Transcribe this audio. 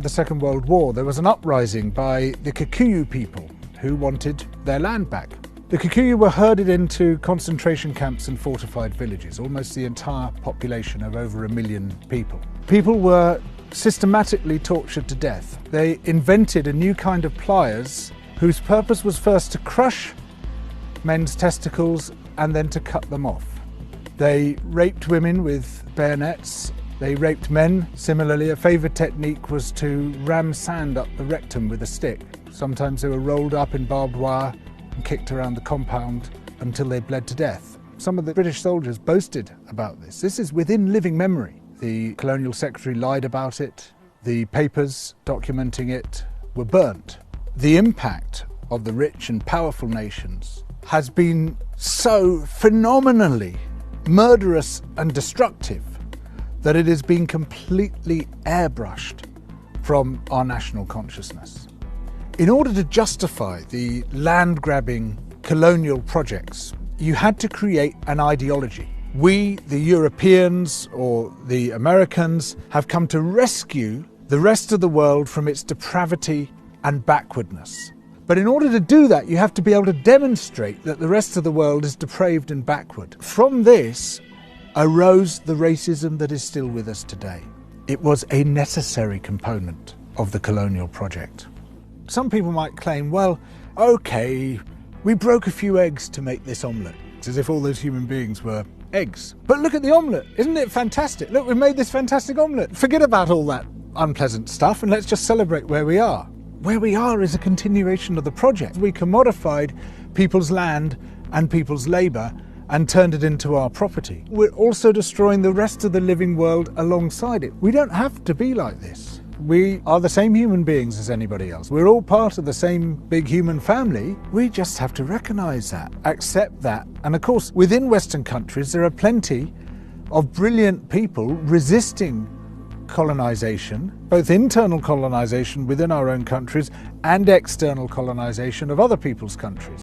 the Second World War, there was an uprising by the Kikuyu people who wanted their land back. The Kikuyu were herded into concentration camps and fortified villages, almost the entire population of over 1 million people. People were systematically tortured to death. They invented a new kind of pliers whose purpose was first to crush men's testicles and then to cut them off. They raped women with bayonets. They raped men. Similarly, a favoured technique was to ram sand up the rectum with a stick. Sometimes they were rolled up in barbed wire and kicked around the compound until they bled to death. Some of the British soldiers boasted about this. This is within living memory. The colonial secretary lied about it. The papers documenting it were burnt. The impact of the rich and powerful nations has been so phenomenally murderous and destructive that it has been completely airbrushed from our national consciousness. In order to justify the land-grabbing colonial projects, you had to create an ideology. We, the Europeans or the Americans, have come to rescue the rest of the world from its depravity and backwardness. But in order to do that, you have to be able to demonstrate that the rest of the world is depraved and backward. From this arose the racism that is still with us today. It was a necessary component of the colonial project. Some people might claim, well, okay, we broke a few eggs to make this omelette, as if all those human beings were eggs. But look at the omelette, isn't it fantastic? Look, we made this fantastic omelette. Forget about all that unpleasant stuff and let's just celebrate where we are. Where we are is a continuation of the project. We commodified people's land and people's labour and turned it into our property. We're also destroying the rest of the living world alongside it. We don't have to be like this. We are the same human beings as anybody else. We're all part of the same big human family. We just have to recognise that, accept that. And of course, within Western countries, there are plenty of brilliant people resisting colonisation, both internal colonisation within our own countries and external colonisation of other people's countries.